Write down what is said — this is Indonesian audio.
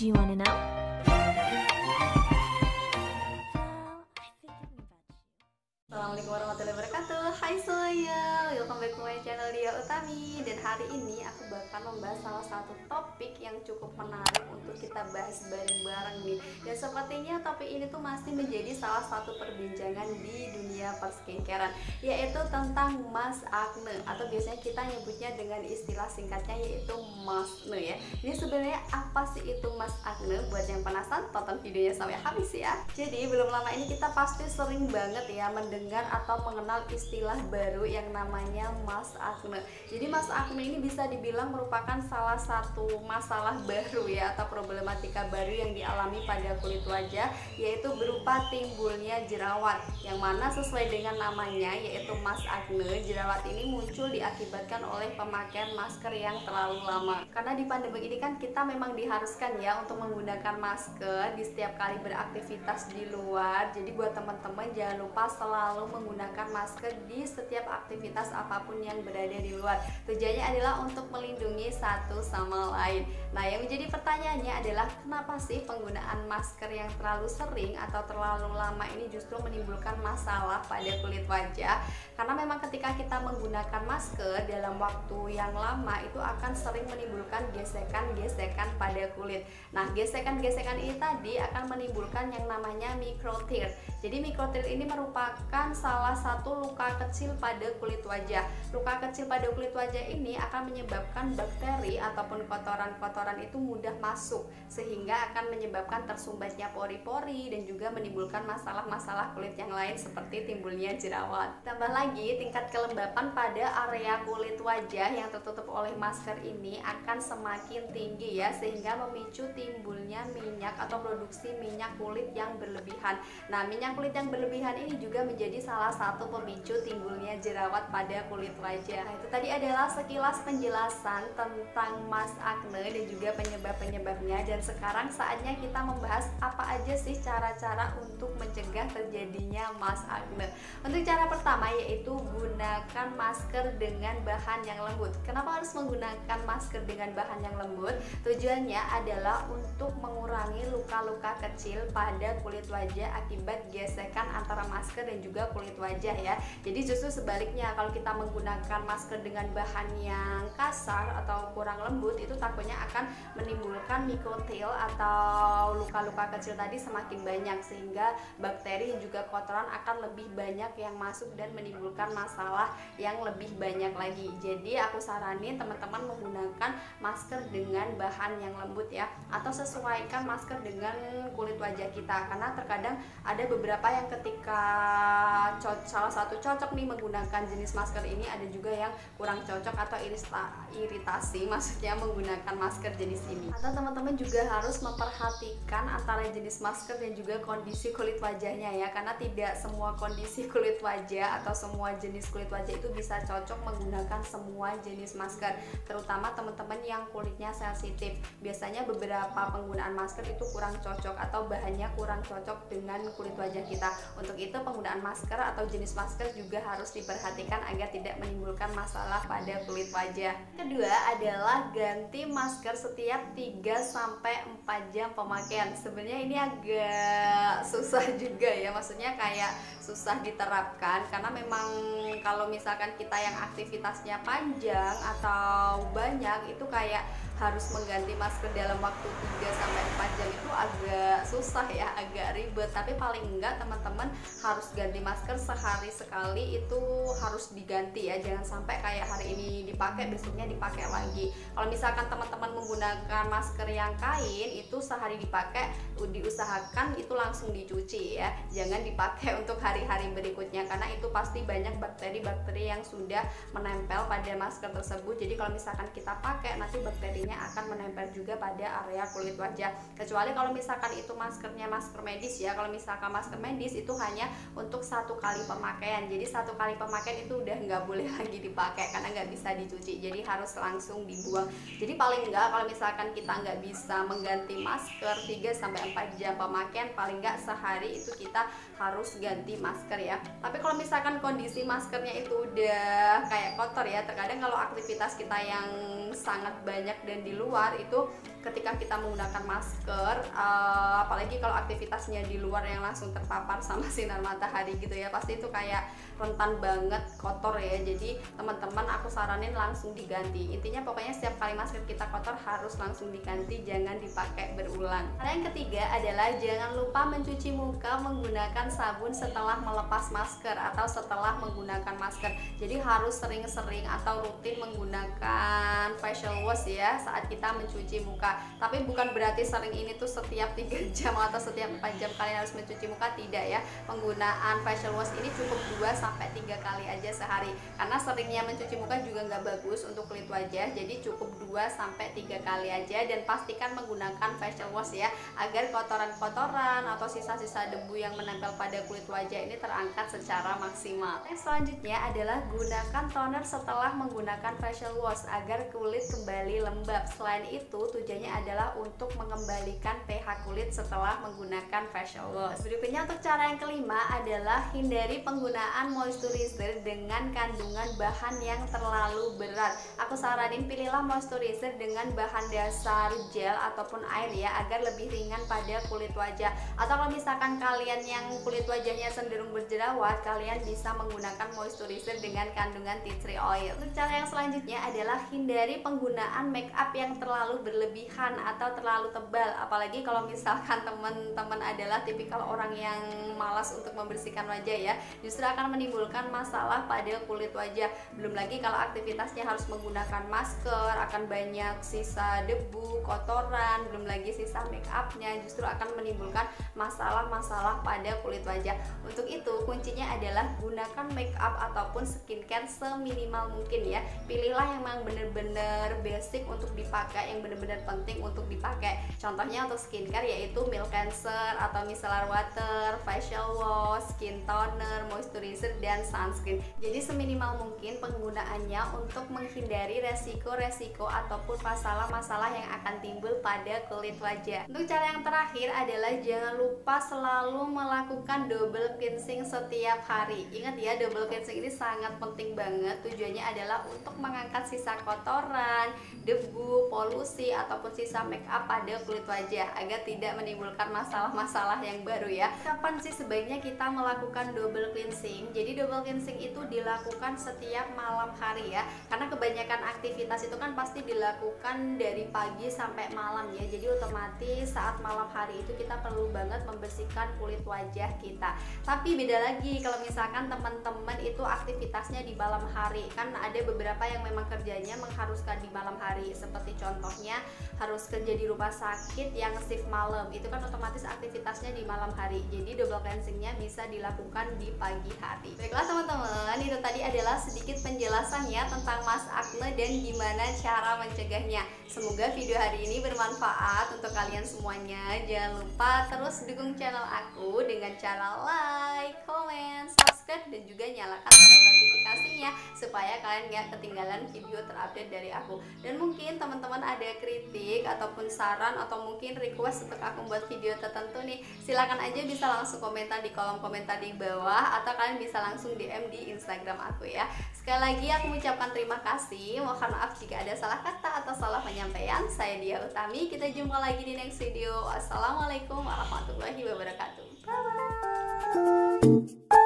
Do you wanna know? Assalamualaikum warahmatullahi wabarakatuh. Hai semuanya, welcome back to my channel Dia Utami. Dan hari ini aku bakal membahas salah satu topik yang cukup menarik untuk kita bahas bareng-bareng nih. Dan sepertinya topik ini tuh masih menjadi salah satu perbincangan di dunia perskincarean, yaitu tentang Mas Acne, atau biasanya kita nyebutnya dengan istilah singkatnya yaitu Masne ya. Ini sebenarnya apa sih itu Mas Acne? Buat yang penasaran, tonton videonya sampai habis ya. Jadi belum lama ini kita pasti sering banget ya mendengar atau mengenal istilah baru yang namanya Mas Acne. Jadi Mas Acne ini bisa dibilang merupakan salah satu masalah baru ya, atau problematika baru yang dialami pada kulit wajah, yaitu berupa timbulnya jerawat, yang mana sesuai dengan namanya yaitu Mas Acne. Jerawat ini muncul diakibatkan oleh pemakaian masker yang terlalu lama. Karena di pandemi ini kan kita memang diharuskan ya untuk menggunakan masker di setiap kali beraktivitas di luar. Jadi buat teman-teman jangan lupa selalu menggunakan masker di setiap aktivitas apapun yang berada di luar. Tujuannya adalah untuk melindungi satu sama lain. Nah, yang menjadi pertanyaannya adalah kenapa sih penggunaan masker yang terlalu sering atau terlalu lama ini justru menimbulkan masalah pada kulit wajah? Karena memang ketika kita menggunakan masker dalam waktu yang lama itu akan sering menimbulkan gesekan-gesekan pada kulit. Nah, gesekan-gesekan ini tadi akan menimbulkan yang namanya micro tear. Jadi micro tear ini merupakan salah satu luka kecil pada kulit wajah. Luka kecil pada kulit wajah ini akan menyebabkan bakteri ataupun kotoran-kotoran itu mudah masuk, sehingga akan menyebabkan tersumbatnya pori-pori dan juga menimbulkan masalah-masalah kulit yang lain seperti timbulnya jerawat. Tambah lagi, tingkat kelembapan pada area kulit wajah yang tertutup oleh masker ini akan semakin tinggi ya, sehingga memicu timbulnya minyak atau produksi minyak kulit yang berlebihan. Nah, minyak kulit yang berlebihan ini juga menjadi salah satu pemicu timbulnya jerawat pada kulit wajah. Nah, itu tadi adalah sekilas penjelasan tentang Mas Acne dan juga penyebab-penyebabnya. Dan sekarang saatnya kita membahas apa aja sih cara-cara untuk mencegah terjadinya Mas Acne. Untuk cara pertama yaitu gunakan masker dengan bahan yang lembut. Kenapa harus menggunakan masker dengan bahan yang lembut? Tujuannya adalah untuk mengurangi luka-luka kecil pada kulit wajah akibat gesekan antara masker dan juga kulit wajah ya. Jadi justru sebaliknya, kalau kita menggunakan masker dengan bahan yang kasar atau kurang lembut, itu takutnya akan menimbulkan microteal atau luka-luka kecil tadi semakin banyak, sehingga bakteri dan juga kotoran akan lebih banyak yang masuk dan menimbulkan masalah yang lebih banyak lagi. Jadi aku saranin teman-teman menggunakan masker dengan bahan yang lembut ya, atau sesuaikan masker dengan kulit wajah kita, karena terkadang ada beberapa yang ketika salah satu cocok nih menggunakan jenis masker ini, ada juga yang kurang cocok atau iritasi maksudnya menggunakan masker jenis ini. Atau teman-teman juga harus memperhatikan antara jenis masker dan juga kondisi kulit wajahnya ya, karena tidak semua kondisi kulit wajah atau semua jenis kulit wajah itu bisa cocok menggunakan semua jenis masker, terutama teman-teman yang kulitnya sensitif. Biasanya beberapa penggunaan masker itu kurang cocok atau bahannya kurang cocok dengan kulit wajah kita. Untuk itu penggunaan masker atau jenis masker juga harus diperhatikan agar tidak menimbulkan masalah pada kulit wajah. Kedua adalah ganti masker setiap 3-4 jam pemakaian. Sebenarnya ini agak susah juga ya, maksudnya kayak susah diterapkan, karena memang kalau misalkan kita yang aktivitasnya panjang atau banyak itu kayak harus mengganti masker dalam waktu 3-4 jam itu agak susah ya, agak ribet. Tapi paling enggak teman-teman harus ganti masker sehari sekali, itu harus diganti ya, jangan sampai kayak hari ini dipakai besoknya dipakai lagi. Kalau misalkan teman-teman menggunakan masker yang kain, itu sehari dipakai, diusahakan itu langsung dicuci ya, jangan dipakai untuk hari-hari berikutnya, karena itu pasti banyak bakteri-bakteri yang sudah menempel pada masker tersebut. Jadi kalau misalkan kita pakai, nanti bakterinya akan menempel juga pada area kulit wajah. Kecuali kalau misalkan itu maskernya masker medis ya. Kalau misalkan masker medis itu hanya untuk 1 kali pemakaian. Jadi 1 kali pemakaian itu udah nggak boleh lagi dipakai karena nggak bisa dicuci. Jadi harus langsung dibuang. Jadi paling nggak kalau misalkan kita nggak bisa mengganti masker 3-4 jam pemakaian, paling nggak sehari itu kita harus ganti masker ya. Tapi kalau misalkan kondisi maskernya itu udah kayak kotor ya, terkadang kalau aktivitas kita yang sangat banyak dan di luar itu ketika kita menggunakan masker, apalagi kalau aktivitasnya di luar yang langsung terpapar sama sinar matahari gitu ya, pasti itu kayak rentan banget kotor ya. Jadi teman-teman aku saranin langsung diganti. Intinya pokoknya setiap kali masker kita kotor harus langsung diganti, jangan dipakai berulang. Cara yang ketiga adalah jangan lupa mencuci muka menggunakan sabun setelah melepas masker atau setelah menggunakan masker. Jadi harus sering-sering atau rutin menggunakan facial wash ya saat kita mencuci muka. Tapi bukan berarti sering ini tuh setiap 3 jam atau setiap 4 jam kalian harus mencuci muka, tidak ya. Penggunaan facial wash ini cukup 2-3 kali aja sehari, karena seringnya mencuci muka juga nggak bagus untuk kulit wajah. Jadi cukup 2-3 kali aja, dan pastikan menggunakan facial wash ya, agar kotoran-kotoran atau sisa-sisa debu yang menempel pada kulit wajah ini terangkat secara maksimal. Next, selanjutnya adalah gunakan toner setelah menggunakan facial wash agar kulit kembali lembab. Selain itu tujuannya adalah untuk mengembalikan pH kulit setelah menggunakan facial wash. Berikutnya untuk cara yang kelima adalah hindari penggunaan moisturizer dengan kandungan bahan yang terlalu berat. Aku saranin pilihlah moisturizer dengan bahan dasar gel ataupun air ya, agar lebih ringan pada kulit wajah. Atau kalau misalkan kalian yang kulit wajahnya cenderung berjerawat, kalian bisa menggunakan moisturizer dengan kandungan tea tree oil. Untuk cara yang selanjutnya adalah hindari penggunaan make up yang terlalu berlebihan atau terlalu tebal. Apalagi kalau misalkan teman-teman adalah tipikal orang yang malas untuk membersihkan wajah ya, justru akan menimbulkan masalah pada kulit wajah. Belum lagi kalau aktivitasnya harus menggunakan masker, akan banyak sisa debu, kotoran, belum lagi sisa make upnya, justru akan menimbulkan masalah-masalah pada kulit wajah. Untuk itu kuncinya adalah gunakan make up ataupun skincare seminimal mungkin ya. Pilihlah yang memang bener-bener basic untuk dipakai, yang bener-bener penting untuk dipakai. Contohnya untuk skincare yaitu milk cleanser atau micellar water, facial wash, skin toner, moisturizer, dan sunscreen. Jadi seminimal mungkin penggunaannya untuk menghindari resiko-resiko ataupun masalah-masalah yang akan timbul pada kulit wajah. Untuk cara yang terakhir adalah jangan lupa selalu melakukan double cleansing setiap hari. Ingat ya, double cleansing ini sangat penting banget. Tujuannya adalah untuk mengangkat sisa kotoran, debu, polusi, ataupun sisa make up pada kulit wajah agar tidak menimbulkan masalah-masalah yang baru ya. Kapan sih sebaiknya kita melakukan double cleansing? Jadi double cleansing itu dilakukan setiap malam hari ya, karena kebanyakan aktivitas itu kan pasti dilakukan dari pagi sampai malam ya. Jadi otomatis saat malam hari itu kita perlu banget membersihkan kulit wajah kita. Tapi beda lagi kalau misalkan teman-teman itu aktivitasnya di malam hari, kan ada beberapa yang memang kerjanya mengharuskan di malam hari, seperti contohnya harus kerja di rumah sakit yang shift malam, itu kan otomatis aktivitasnya di malam hari. Jadi double cleansingnya bisa dilakukan di pagi hari. Baiklah teman-teman, itu tadi adalah sedikit penjelasannya tentang Mas Akne dan gimana cara mencegahnya. Semoga video hari ini bermanfaat untuk kalian semuanya. Jangan lupa terus dukung channel aku dengan cara like, comment, subscribe, dan juga nyalakan tombol notifikasinya supaya kalian gak ketinggalan video terupdate dari aku. Dan mungkin teman-teman ada kritik ataupun saran atau mungkin request untuk aku buat video tertentu nih, silakan aja bisa langsung komentar di kolom komentar di bawah, atau kalian bisa langsung DM di Instagram aku ya. Sekali lagi aku mengucapkan terima kasih. Mohon maaf jika ada salah kata atau salah penyampaian. Saya Dia Utami. Kita jumpa lagi di next video. Wassalamualaikum warahmatullahi wabarakatuh. Bye bye.